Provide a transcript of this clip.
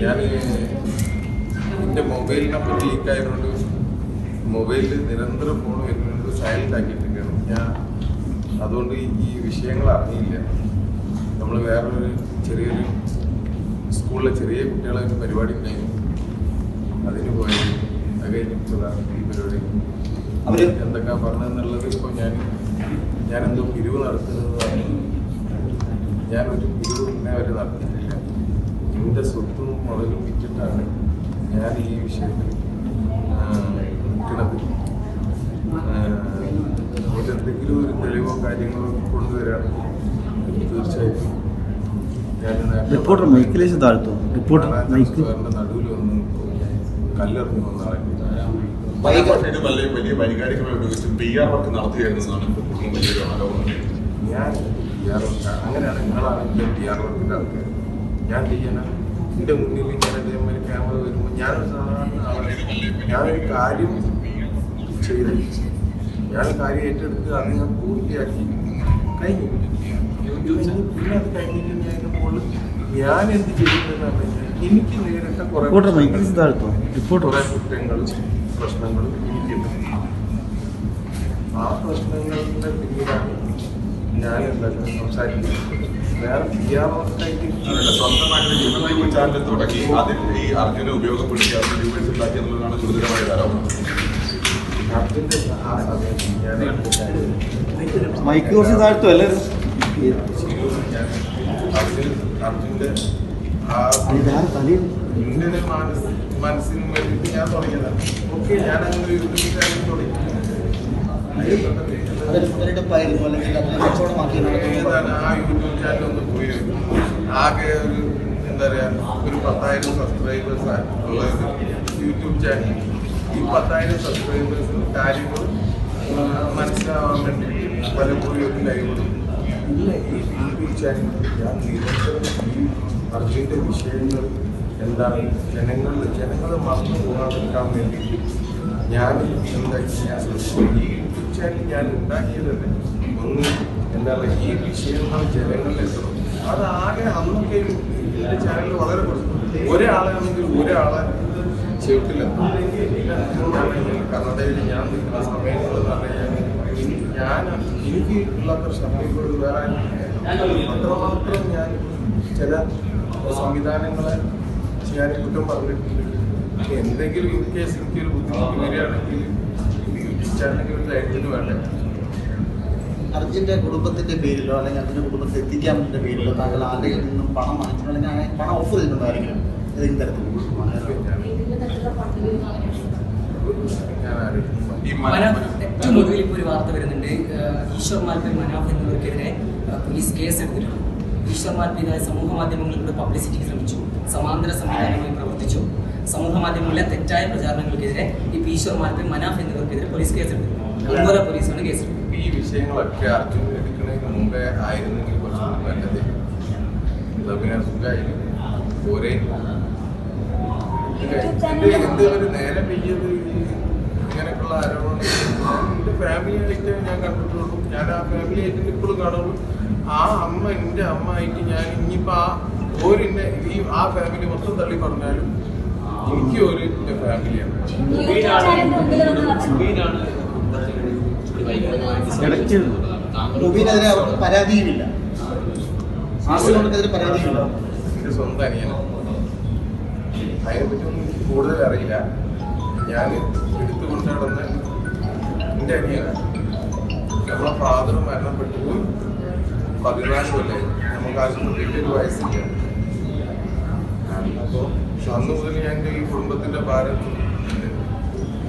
ഞാൻ എൻ്റെ mobile number ലീക്കായതുകൊണ്ട് മൊബൈലിൽ നിരന്തരം ഫോൺ വരുന്നുണ്ട്, സൈലൻ്റ് ആക്കിയിട്ടൊക്കെയാണ് ഞാൻ. അതുകൊണ്ട് ഈ വിഷയങ്ങൾ അറിഞ്ഞില്ല. നമ്മൾ വേറൊരു ചെറിയൊരു സ്കൂളിലെ ചെറിയ കുട്ടികളെ പരിപാടി ഉണ്ടായിരുന്നു, അതിന് പോയത്. അത് കഴിഞ്ഞിട്ടുള്ളതാണ് ഈ പരിപാടി. അവർ എന്തൊക്കെയാണ് പറഞ്ഞതെന്നുള്ളത് ഇപ്പോൾ ഞാനെന്തോ പിരിവ് നടത്തുന്നത് പറഞ്ഞു. ഞാനൊരു പിരിവ് മുന്നേ അവർ നടത്തിയിട്ടില്ല. എൻ്റെ സ്വത്തും മുതലും വിറ്റിട്ടാണ് ഞാൻ ഈ വിഷയത്തിൽ നിൽക്കുന്നത്. ഇതെന്തെങ്കിലും ഒരു തെളിവോ കാര്യങ്ങളോ കൊണ്ടുവരാണെങ്കിൽ തീർച്ചയായിട്ടും ഞാൻ നടുവിൽ വന്ന് കല്ലെറിഞ്ഞു വന്നാളെ വലിയ പരിപാടികളെ ഉപയോഗിച്ച് PR വർക്ക് നടത്തുകയായിരുന്നതാണ് വലിയൊരു ആരോപണം. ഞാൻ PR വർക്ക് അങ്ങനെയാണ്, നിങ്ങളാണ് എൻ്റെ PR വർക്കിൻ്റെ ആൾക്കാർ. ഞാൻ ചെയ്യാനാണ് എൻ്റെ മുന്നിൽ ഇങ്ങനെ അതേമാതിരി ക്യാമറ വരുമ്പോൾ ഞാനൊരു സാധാരണ ആളെ ഞാനൊരു കാര്യം ചെയ്ത് കാര്യം ഏറ്റെടുത്ത് അത് ഞാൻ പൂർത്തിയാക്കി കഴിഞ്ഞു. പിന്നെ അത് കഴിഞ്ഞിട്ട് അതിൻ്റെ മുകളിൽ ഞാൻ എന്ത് ചെയ്യുന്നതെന്ന് പറഞ്ഞാൽ എനിക്ക് നേരിട്ട കുറേ കുറ്റങ്ങളും പ്രശ്നങ്ങളും എനിക്കുണ്ട്. ആ പ്രശ്നങ്ങളുടെ പിന്നീടാണ് ഞാൻ എന്തായാലും സംസാരിക്കുന്നത്. വേറെ PR വർക്കായിട്ട് സ്വന്തം നാട്ടിൽ ചാനൽ തുടങ്ങി അതിൽ ഈ അർജുനെ ഉപയോഗപ്പെടുത്തി അതിന് രൂപീകരിച്ച് ഉണ്ടാക്കി എന്നുള്ളതാണ് ഗുരുതരമായ ആരോപണം. അർജുൻ്റെ ആ സമയത്ത് ഞാൻ അർജുൻ്റെ ആ എൻ്റെ മനസ്സിന് വേണ്ടിയിട്ട് ഞാൻ തുടങ്ങിയതാണ്. ഓക്കെ, ഞാൻ അങ്ങനെ യൂട്യൂബ് ചാനൽ തുടങ്ങി. ഏതാണ് ആ യൂട്യൂബ് ചാനലൊന്ന് പോയി ആകെ ഒരു എന്താ പറയുക ഒരു 10,000 സബ്സ്ക്രൈബേഴ്സ് ഉള്ള യൂട്യൂബ് ചാനൽ. ഈ 10,000 സബ്സ്ക്രൈബേഴ്സിന് കാര്യങ്ങൾ മനസ്സിലാവാൻ വേണ്ടിയിട്ട് പലപ്പോഴും ഒരു ലൈവുകളും ഇല്ല. ഈ യൂട്യൂബ് ചാനലിൽ ഞാൻ നിരന്തരം ഈ അർജുൻ്റെ വിഷയങ്ങൾ എന്താണ് ജനങ്ങളെ മറന്നു പോകാതിരിക്കാൻ വേണ്ടിയിട്ട് ഞാൻ എന്താ ചെയ്യാൻ ശ്രമിച്ചു. ഈ യൂട്യൂബ് ചാനൽ ഞാൻ ഉണ്ടാക്കിയത് തന്നെ ഒന്ന് എന്താ പറയുക ഈ വിഷയങ്ങൾ ജനങ്ങളിൽ എത്തണം. അതാകെ അന്നൊക്കെ എൻ്റെ ചാനൽ വളരെ കുറച്ച് ഒരാളാണെങ്കിൽ ഒരാളെ ചെവിട്ടിലെത്തും. കന്നഡയിൽ ഞാൻ നിൽക്കുന്ന സമയങ്ങളെന്ന് പറഞ്ഞാൽ എനിക്ക് ഉള്ളത്ര സമയങ്ങൾ വേറെ അത്രമാത്രം ഞാൻ ചില സംവിധാനങ്ങളെ ഞാൻ കുറ്റം പറഞ്ഞിട്ടുണ്ട്. എന്തെങ്കിലും ഇൻ കേസ് എനിക്കൊരു ബുദ്ധിമുട്ട് വരികയാണെങ്കിൽ യൂട്യൂബ് ചാനലിൽ ഒരു ധൈര്യത്തിന് വേണ്ടേ. അർജുൻ്റെ കുടുംബത്തിൻ്റെ പേരിലോ അല്ലെങ്കിൽ അതിൻ്റെ കുടുംബത്തെ എത്തിക്കാമെന്നതിൻ്റെ പേരിലോ താങ്കൾ ആരുടെയിൽ നിന്നും പണം വാങ്ങിച്ചിട്ടോ അല്ലെങ്കിൽ അങ്ങനെ പണം ഓഫർ ചെയ്തിട്ടുണ്ടായിരിക്കും ഏതെങ്കിലും തരത്തിൽ? ഏറ്റവും ഒടുവിൽ ഇപ്പോൾ ഒരു വാർത്ത വരുന്നുണ്ട്. ഈശ്വർ മാൽപ്പെ മനാഫ് എന്നിവർക്കെതിരെ പോലീസ് കേസ് എടുത്തിട്ടുണ്ട്. ഈശ്വർ മാൽപ്പെ സമൂഹ മാധ്യമങ്ങളിലൂടെ പബ്ലിസിറ്റിക്ക് ശ്രമിച്ചു, സമാന്തര സംവിധാനമായി പ്രവർത്തിച്ചു. സമൂഹ മാധ്യമങ്ങളിലെ തെറ്റായ പ്രചാരണങ്ങൾക്കെതിരെ ഇപ്പോൾ ഈശ്വർ മാൽപ്പെ മനാഫ് എന്നിവർക്കെതിരെ പോലീസ് കേസെടുത്തു. ഒന്നര പോലീസാണ് കേസെടുത്തത്. ഈ വിഷയങ്ങളൊക്കെ അർജുൻ എടുക്കുന്നതിന് മുമ്പേ ആയിരുന്നെങ്കിൽ കുറച്ചുകൂടി നല്ലത്. പിന്നെ സുഖമായിരുന്നു ഒരേ എന്തൊരു നേരെ പെയ്യത് ഇങ്ങനെയൊക്കെയുള്ള ആരോപണം എൻ്റെ ഫാമിലിയായിട്ട് ഞാൻ കണ്ടിട്ടുള്ളൂ. ഞാൻ ആ ഫാമിലിയായിട്ട് ഇപ്പോഴും കാണുള്ളൂ. ആ അമ്മ എൻ്റെ അമ്മ ആയിട്ട് ഞാൻ ഇനിയിപ്പോൾ ആ ഫാമിലി മൊത്തം തള്ളി പറഞ്ഞാലും എനിക്ക് ഒരു എൻ്റെ ഫാമിലിയാണ്. മുബീനെതിരെ അവർക്ക് പരാതിയുമില്ല, ആസിഫിനെതിരെ പരാതിയില്ല. എൻ്റെ സ്വന്തം അനിയനാണ്. അതിനെപ്പറ്റിയൊന്നും എനിക്ക് കൂടുതൽ അറിയില്ല. ഞാൻ എടുത്തുകൊണ്ട് നടന്ന എൻ്റെ അനിയനാണ്. നമ്മളെ ഫാദർ മരണപ്പെട്ടു പോയി 14 കൊല്ലം. നമുക്ക് ആശുപത്രിക്ക് ഒരു വയസ്സില്ല. അപ്പോൾ അന്ന് മുതൽ ഞാൻ ഈ കുടുംബത്തിൻ്റെ ഭാരം